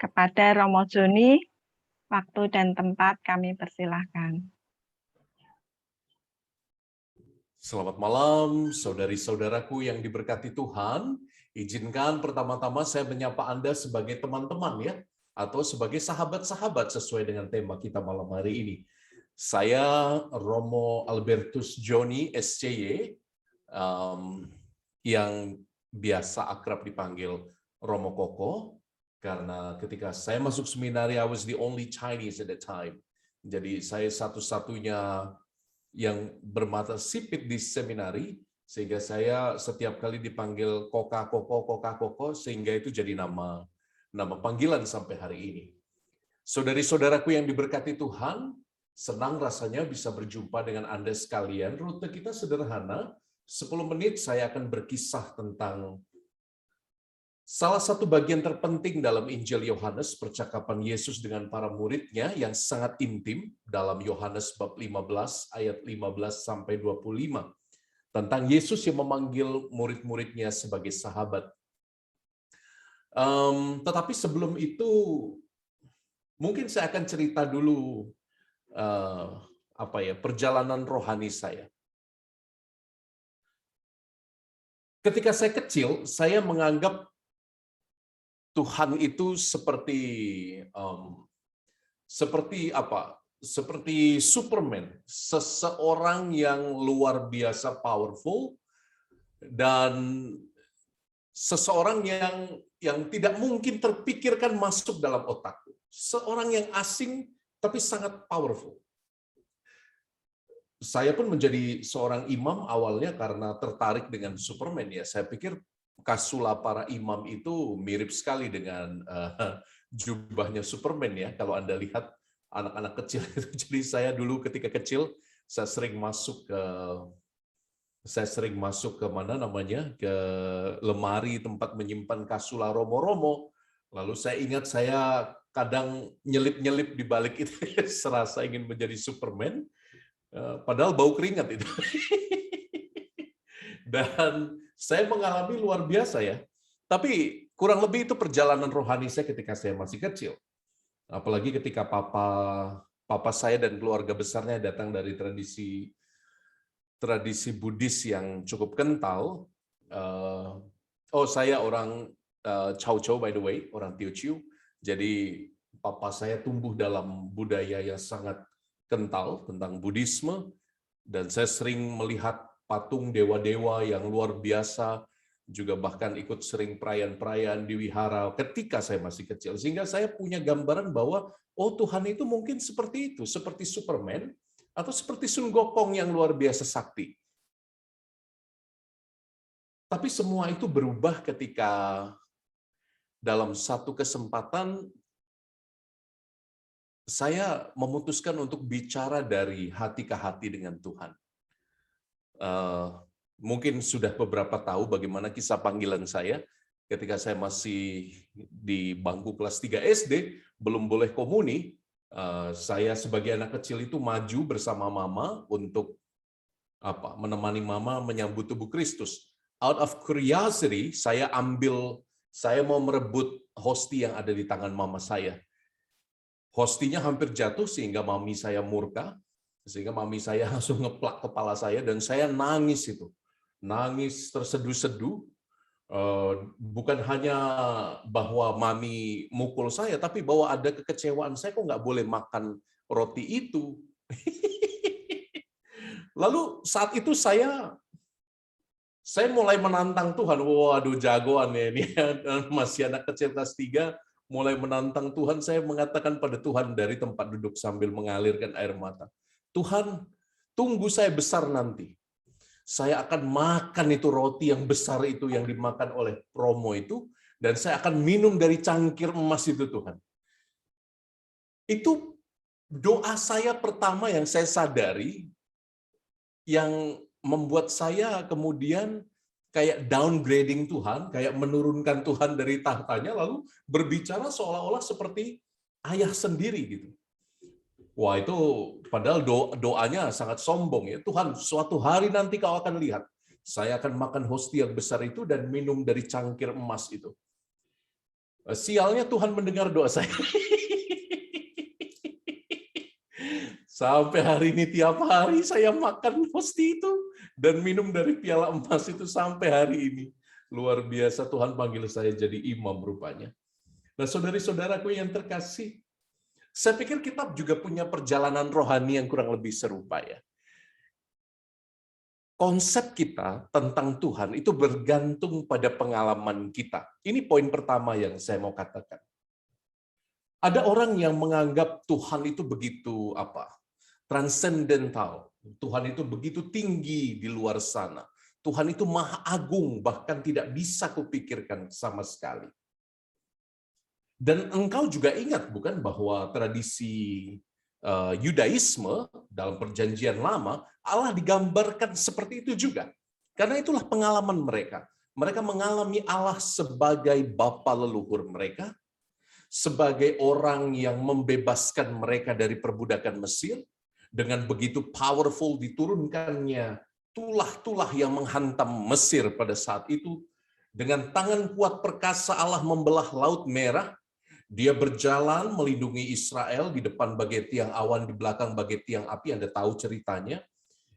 Kepada Romo Joni, waktu dan tempat kami persilahkan. Selamat malam, saudari-saudaraku yang diberkati Tuhan. Izinkan pertama-tama saya menyapa Anda sebagai teman-teman ya, atau sebagai sahabat-sahabat sesuai dengan tema kita malam hari ini. Saya Romo Albertus Joni SCY, yang biasa akrab dipanggil Romo Koko, karena ketika saya masuk seminari, I was the only Chinese at the time. Jadi saya satu-satunya yang bermata sipit di seminari, sehingga saya setiap kali dipanggil Koka Koko, sehingga itu jadi nama panggilan sampai hari ini. Saudari-saudaraku yang diberkati Tuhan, senang rasanya bisa berjumpa dengan Anda sekalian. Rute kita sederhana, 10 menit saya akan berkisah tentang salah satu bagian terpenting dalam Injil Yohanes, percakapan Yesus dengan para muridnya yang sangat intim dalam Yohanes bab 15 ayat 15 sampai 25 tentang Yesus yang memanggil murid-muridnya sebagai sahabat. Tetapi sebelum itu mungkin saya akan cerita dulu perjalanan rohani saya. Ketika saya kecil, saya menganggap Tuhan itu seperti Superman, seseorang yang luar biasa powerful dan seseorang yang tidak mungkin terpikirkan masuk dalam otakku. Seorang yang asing tapi sangat powerful. Saya pun menjadi seorang imam awalnya karena tertarik dengan Superman ya. Saya pikir kasula para imam itu mirip sekali dengan jubahnya Superman ya. Kalau Anda lihat anak-anak kecil itu. Jadi saya dulu ketika kecil saya sering masuk ke mana namanya, ke lemari tempat menyimpan kasula romo-romo. Lalu saya ingat saya kadang nyelip-nyelip di balik itu serasa ingin menjadi Superman. Padahal bau keringat itu. Dan saya mengalami luar biasa ya. Tapi kurang lebih itu perjalanan rohani saya ketika saya masih kecil. Apalagi ketika papa saya dan keluarga besarnya datang dari tradisi Buddhis yang cukup kental. Saya orang Chow Chow by the way, orang Teochew. Jadi papa saya tumbuh dalam budaya yang sangat kental tentang Buddhisme, dan saya sering melihat patung dewa-dewa yang luar biasa, juga bahkan ikut sering perayaan-perayaan di wihara ketika saya masih kecil. Sehingga saya punya gambaran bahwa Tuhan itu mungkin seperti itu, seperti Superman, atau seperti Sun Gokong yang luar biasa sakti. Tapi semua itu berubah ketika dalam satu kesempatan saya memutuskan untuk bicara dari hati ke hati dengan Tuhan. Mungkin sudah beberapa tahu bagaimana kisah panggilan saya. Ketika saya masih di bangku kelas 3 SD, belum boleh komuni, saya sebagai anak kecil itu maju bersama mama untuk menemani mama menyambut tubuh Kristus. Out of curiosity, saya mau merebut hosti yang ada di tangan mama saya. Hostinya hampir jatuh sehingga mami saya murka, sehingga mami saya langsung ngeplak kepala saya dan saya nangis itu. Nangis terseduh-seduh, bukan hanya bahwa mami mukul saya, tapi bahwa ada kekecewaan, saya kok nggak boleh makan roti itu. Lalu saat itu saya mulai menantang Tuhan. Waduh, jagoan ya ini, masih anak kecil kelas 3, mulai menantang Tuhan. Saya mengatakan pada Tuhan dari tempat duduk sambil mengalirkan air mata, Tuhan, tunggu saya besar nanti. Saya akan makan itu roti yang besar itu yang dimakan oleh Romo itu, dan saya akan minum dari cangkir emas itu, Tuhan. Itu doa saya pertama yang saya sadari, yang membuat saya kemudian kayak downgrading Tuhan, kayak menurunkan Tuhan dari tahtanya, lalu berbicara seolah-olah seperti ayah sendiri gitu. Wah, itu padahal doanya sangat sombong ya. Tuhan, suatu hari nanti kau akan lihat, saya akan makan hosti yang besar itu dan minum dari cangkir emas itu. Sialnya Tuhan mendengar doa saya. Sampai hari ini tiap hari saya makan pasti itu dan minum dari piala emas itu sampai hari ini. Luar biasa, Tuhan panggil saya jadi imam rupanya. Nah, saudari-saudaraku yang terkasih, saya pikir kita juga punya perjalanan rohani yang kurang lebih serupa ya. Konsep kita tentang Tuhan itu bergantung pada pengalaman kita. Ini poin pertama yang saya mau katakan. Ada orang yang menganggap Tuhan itu begitu transcendental. Tuhan itu begitu tinggi di luar sana. Tuhan itu maha agung, bahkan tidak bisa kupikirkan sama sekali. Dan engkau juga ingat bukan bahwa tradisi Yudaisme dalam perjanjian lama, Allah digambarkan seperti itu juga. Karena itulah pengalaman mereka. Mereka mengalami Allah sebagai bapa leluhur mereka, sebagai orang yang membebaskan mereka dari perbudakan Mesir, dengan begitu powerful diturunkannya tulah-tulah yang menghantam Mesir pada saat itu, dengan tangan kuat perkasa Allah membelah Laut Merah. Dia berjalan melindungi Israel, di depan bagai tiang awan, di belakang bagai tiang api. Anda tahu ceritanya.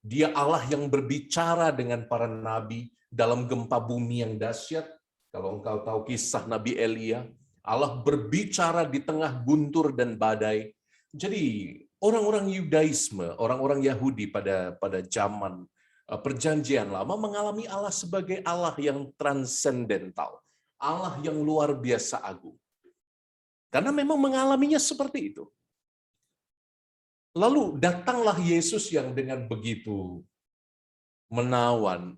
Dia Allah yang berbicara dengan para nabi dalam gempa bumi yang dahsyat. Kalau engkau tahu kisah Nabi Elia, Allah berbicara di tengah guntur dan badai. Jadi orang-orang Yudaisme, orang-orang Yahudi pada zaman perjanjian lama mengalami Allah sebagai Allah yang transendental, Allah yang luar biasa agung. Karena memang mengalaminya seperti itu. Lalu datanglah Yesus yang dengan begitu menawan,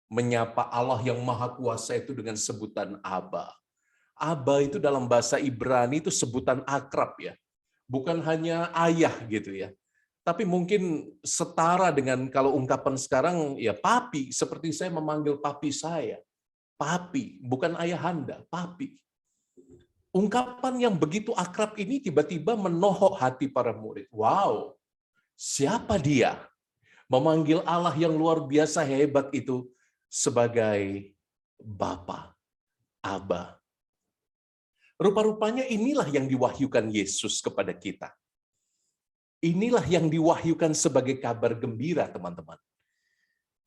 menyapa Allah yang maha kuasa itu dengan sebutan Aba. Aba itu dalam bahasa Ibrani itu sebutan akrab ya. Bukan hanya ayah gitu ya. Tapi mungkin setara dengan kalau ungkapan sekarang ya papi, seperti saya memanggil papi saya. Papi, bukan ayahanda, papi. Ungkapan yang begitu akrab ini tiba-tiba menohok hati para murid. Wow, siapa dia? Memanggil Allah yang luar biasa hebat itu sebagai Bapa, Aba. Rupa-rupanya inilah yang diwahyukan Yesus kepada kita. Inilah yang diwahyukan sebagai kabar gembira, teman-teman.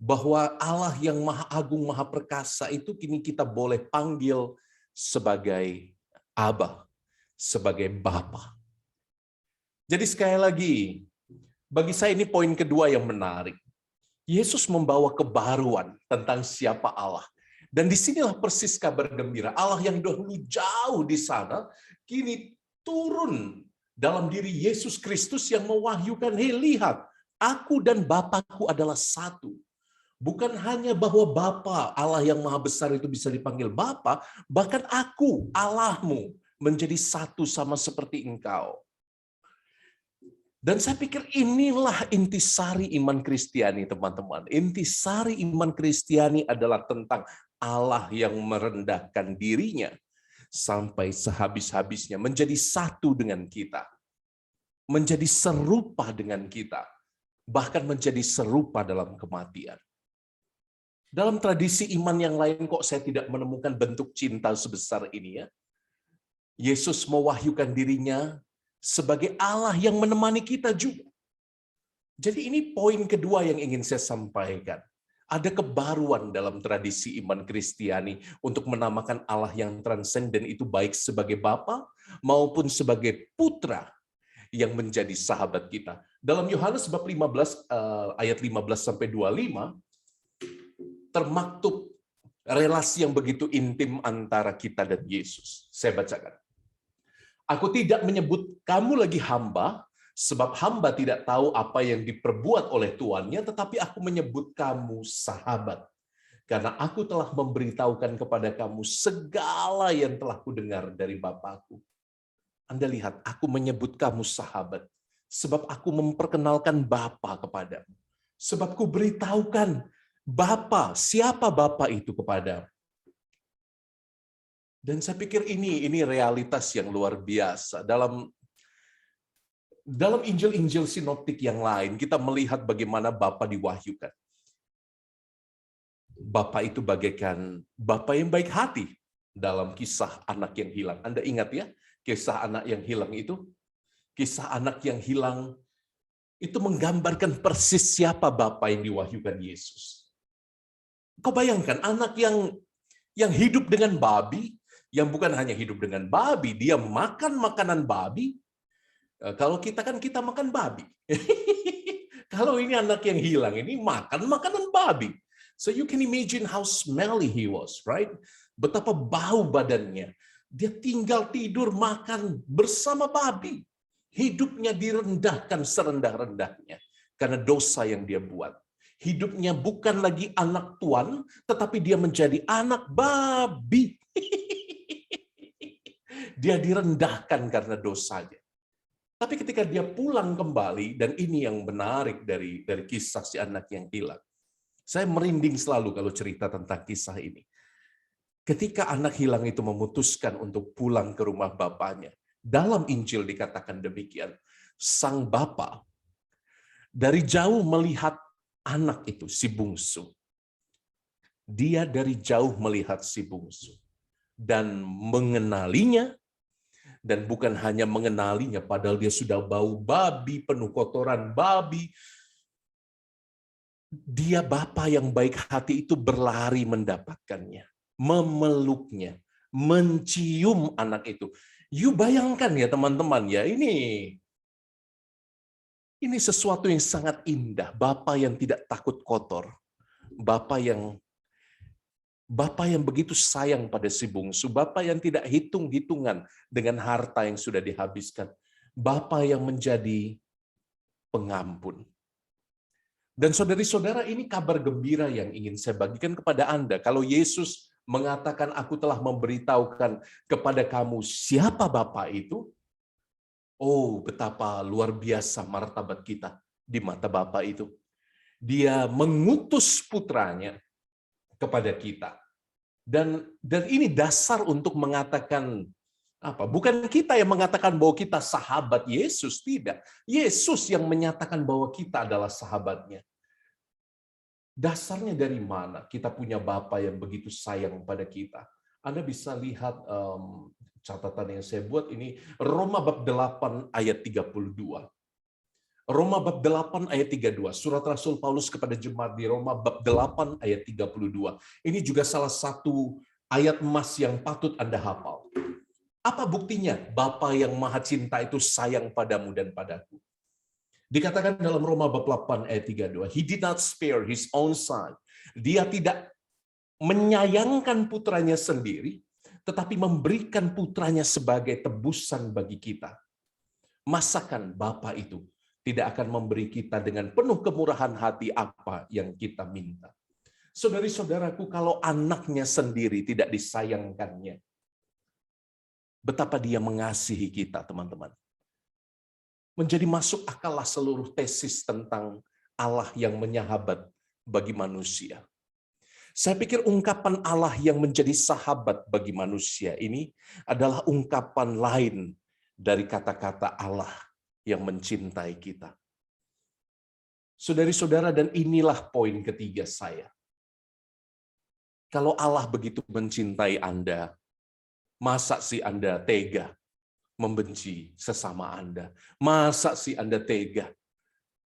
Bahwa Allah yang maha agung, maha perkasa itu kini kita boleh panggil sebagai Aba, sebagai Bapa. Jadi sekali lagi, bagi saya ini poin kedua yang menarik. Yesus membawa kebaruan tentang siapa Allah. Dan disinilah persis kabar gembira. Allah yang dahulu jauh di sana, kini turun dalam diri Yesus Kristus yang mewahyukan, hei lihat, aku dan Bapakku adalah satu. Bukan hanya bahwa Bapa, Allah yang maha besar itu bisa dipanggil Bapa, bahkan aku, Allahmu, menjadi satu sama seperti engkau. Dan saya pikir inilah intisari iman Kristiani, teman-teman. Intisari iman Kristiani adalah tentang Allah yang merendahkan dirinya sampai sehabis-habisnya menjadi satu dengan kita. Menjadi serupa dengan kita. Bahkan menjadi serupa dalam kematian. Dalam tradisi iman yang lain kok saya tidak menemukan bentuk cinta sebesar ini ya. Yesus mewahyukan dirinya sebagai Allah yang menemani kita juga. Jadi ini poin kedua yang ingin saya sampaikan. Ada kebaruan dalam tradisi iman Kristiani untuk menamakan Allah yang transenden itu baik sebagai Bapa maupun sebagai Putra yang menjadi sahabat kita. Dalam Yohanes bab 15 ayat 15 sampai 25 termaktub relasi yang begitu intim antara kita dan Yesus. Saya bacakan. Aku tidak menyebut kamu lagi hamba, sebab hamba tidak tahu apa yang diperbuat oleh tuannya, tetapi aku menyebut kamu sahabat. Karena aku telah memberitahukan kepada kamu segala yang telah kudengar dari Bapakku. Anda lihat, aku menyebut kamu sahabat, sebab aku memperkenalkan Bapa kepadamu. Sebab ku beritahukan Bapa, siapa Bapa itu kepadamu. Dan saya pikir ini realitas yang luar biasa. Dalam Injil-Injil sinoptik yang lain, kita melihat bagaimana Bapa diwahyukan. Bapa itu bagaikan Bapa yang baik hati. dalam kisah anak yang hilang. Anda ingat ya, kisah anak yang hilang itu? Kisah anak yang hilang itu menggambarkan persis siapa Bapa yang diwahyukan Yesus. Kau bayangkan anak yang hidup dengan babi, yang bukan hanya hidup dengan babi, dia makan makanan babi. Kalau kita kan kita makan babi. Kalau ini anak yang hilang, ini makan makanan babi. So you can imagine how smelly he was, right? Betapa bau badannya. Dia tinggal tidur makan bersama babi. Hidupnya direndahkan serendah-rendahnya karena dosa yang dia buat. Hidupnya bukan lagi anak tuan, tetapi dia menjadi anak babi. Dia direndahkan karena dosanya. Tapi ketika dia pulang kembali, dan ini yang menarik dari kisah si anak yang hilang. Saya merinding selalu kalau cerita tentang kisah ini. Ketika anak hilang itu memutuskan untuk pulang ke rumah bapaknya, dalam Injil dikatakan demikian, sang bapa dari jauh melihat anak itu, si bungsu. Dia dari jauh melihat si bungsu dan mengenalinya, dan bukan hanya mengenalinya, padahal dia sudah bau babi, penuh kotoran babi. Dia bapa yang baik hati itu berlari mendapatkannya, memeluknya, mencium anak itu. You bayangkan ya teman-teman ya, ini sesuatu yang sangat indah. Bapa yang tidak takut kotor, Bapa yang begitu sayang pada si bungsu, Bapa yang tidak hitung-hitungan dengan harta yang sudah dihabiskan, Bapa yang menjadi pengampun. Dan saudari-saudara, ini kabar gembira yang ingin saya bagikan kepada Anda. Kalau Yesus mengatakan, aku telah memberitahukan kepada kamu siapa Bapa itu, oh betapa luar biasa martabat kita di mata Bapa itu. Dia mengutus putranya kepada kita. Dan ini dasar untuk mengatakan apa? Bukan kita yang mengatakan bahwa kita sahabat Yesus, tidak. Yesus yang menyatakan bahwa kita adalah sahabatnya. Dasarnya dari mana kita punya Bapa yang begitu sayang pada kita? Anda bisa lihat catatan yang saya buat ini, Roma bab 8 ayat 32. Roma bab 8 ayat 32, surat Rasul Paulus kepada jemaat di Roma bab 8 ayat 32. Ini juga salah satu ayat emas yang patut Anda hafal. Apa buktinya Bapa yang Maha Cinta itu sayang padamu dan padaku? Dikatakan dalam Roma bab 8 ayat 32, He did not spare his own son. Dia tidak menyayangkan putranya sendiri, tetapi memberikan putranya sebagai tebusan bagi kita. Masakan Bapa itu tidak akan memberi kita dengan penuh kemurahan hati apa yang kita minta? Saudari-saudaraku, kalau anaknya sendiri tidak disayangkannya, betapa dia mengasihi kita, teman-teman. Menjadi masuk akallah seluruh tesis tentang Allah yang menyahabat bagi manusia. Saya pikir ungkapan Allah yang menjadi sahabat bagi manusia ini adalah ungkapan lain dari kata-kata Allah yang mencintai kita. Saudari-saudara, dan inilah poin ketiga saya. Kalau Allah begitu mencintai Anda, masa sih Anda tega membenci sesama Anda? Masa sih Anda tega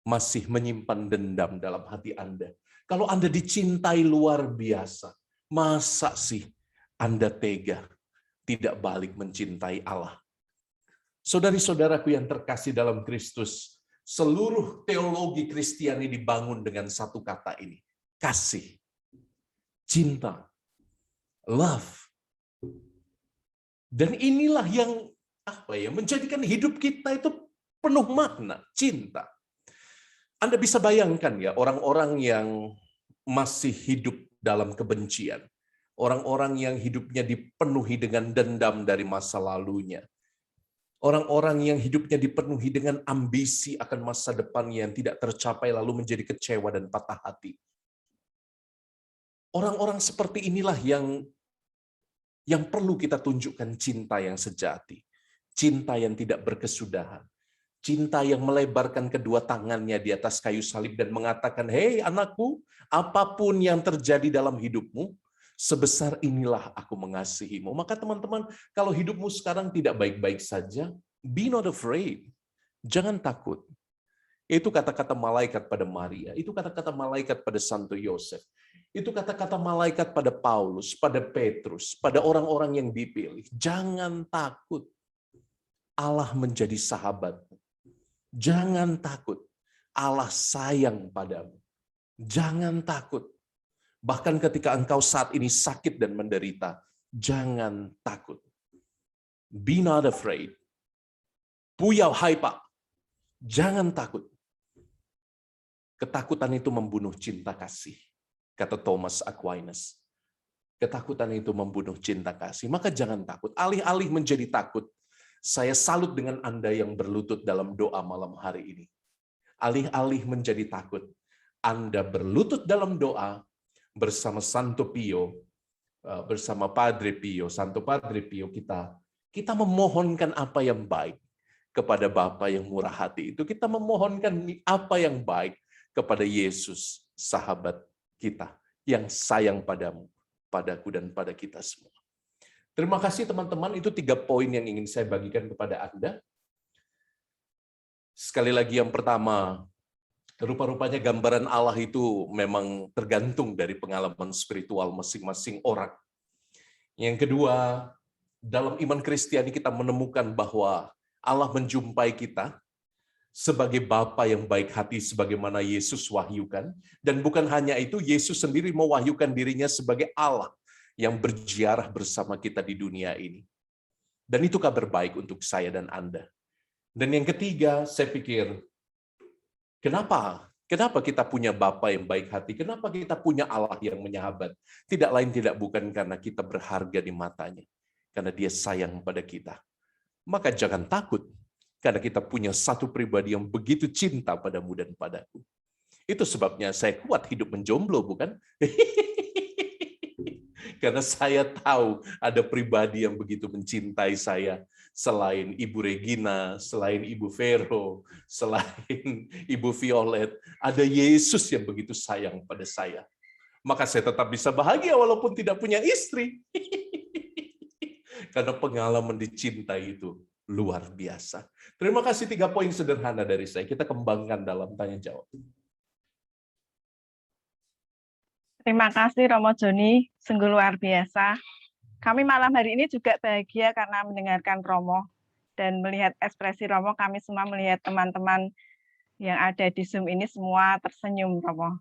masih menyimpan dendam dalam hati Anda? Kalau Anda dicintai luar biasa, masa sih Anda tega tidak balik mencintai Allah? Saudari-saudaraku yang terkasih dalam Kristus, seluruh teologi Kristiani dibangun dengan satu kata ini, kasih, cinta, love. Dan inilah yang menjadikan hidup kita itu penuh makna, cinta. Anda bisa bayangkan ya, orang-orang yang masih hidup dalam kebencian, orang-orang yang hidupnya dipenuhi dengan dendam dari masa lalunya, orang-orang yang hidupnya dipenuhi dengan ambisi akan masa depan yang tidak tercapai lalu menjadi kecewa dan patah hati. Orang-orang seperti inilah yang perlu kita tunjukkan cinta yang sejati. Cinta yang tidak berkesudahan. Cinta yang melebarkan kedua tangannya di atas kayu salib dan mengatakan, "Hei anakku, apapun yang terjadi dalam hidupmu, sebesar inilah aku mengasihimu. Maka teman-teman, kalau hidupmu sekarang tidak baik-baik saja, be not afraid. Jangan takut. Itu kata-kata malaikat pada Maria, itu kata-kata malaikat pada Santo Yosef, itu kata-kata malaikat pada Paulus, pada Petrus, pada orang-orang yang dipilih. Jangan takut. Allah menjadi sahabatmu. Jangan takut. Allah sayang padamu. Jangan takut. Bahkan ketika engkau saat ini sakit dan menderita, jangan takut. Be not afraid. Puyau haipa. Jangan takut. Ketakutan itu membunuh cinta kasih, kata Thomas Aquinas. Ketakutan itu membunuh cinta kasih. Maka jangan takut. Alih-alih menjadi takut, saya salut dengan Anda yang berlutut dalam doa malam hari ini. Alih-alih menjadi takut, Anda berlutut dalam doa bersama Santo Pio, bersama Padre Pio, Santo Padre Pio, kita memohonkan apa yang baik kepada Bapa yang murah hati itu. Kita memohonkan apa yang baik kepada Yesus, sahabat kita, yang sayang padamu, padaku, dan pada kita semua. Terima kasih teman-teman, itu 3 poin yang ingin saya bagikan kepada Anda. Sekali lagi yang pertama, rupa-rupanya gambaran Allah itu memang tergantung dari pengalaman spiritual masing-masing orang. Yang kedua, dalam iman Kristiani kita menemukan bahwa Allah menjumpai kita sebagai Bapa yang baik hati sebagaimana Yesus wahyukan. Dan bukan hanya itu, Yesus sendiri mewahyukan dirinya sebagai Allah yang berziarah bersama kita di dunia ini. Dan itu kabar baik untuk saya dan Anda. Dan yang ketiga, saya pikir, kenapa kita punya Bapa yang baik hati? Kenapa kita punya Allah yang menyahabat? Tidak lain tidak bukan karena kita berharga di matanya. Karena dia sayang pada kita. Maka jangan takut. Karena kita punya satu pribadi yang begitu cinta padamu dan padaku. Itu sebabnya saya kuat hidup menjomblo, bukan? Karena saya tahu ada pribadi yang begitu mencintai saya. Selain Ibu Regina, selain Ibu Vero, selain Ibu Violet, ada Yesus yang begitu sayang pada saya. Maka saya tetap bisa bahagia walaupun tidak punya istri. Karena pengalaman dicintai itu luar biasa. Terima kasih 3 poin sederhana dari saya. Kita kembangkan dalam tanya jawab. Terima kasih Romo Joni, sungguh luar biasa. Kami malam hari ini juga bahagia karena mendengarkan Romo dan melihat ekspresi Romo. Kami semua melihat teman-teman yang ada di Zoom ini semua tersenyum, Romo.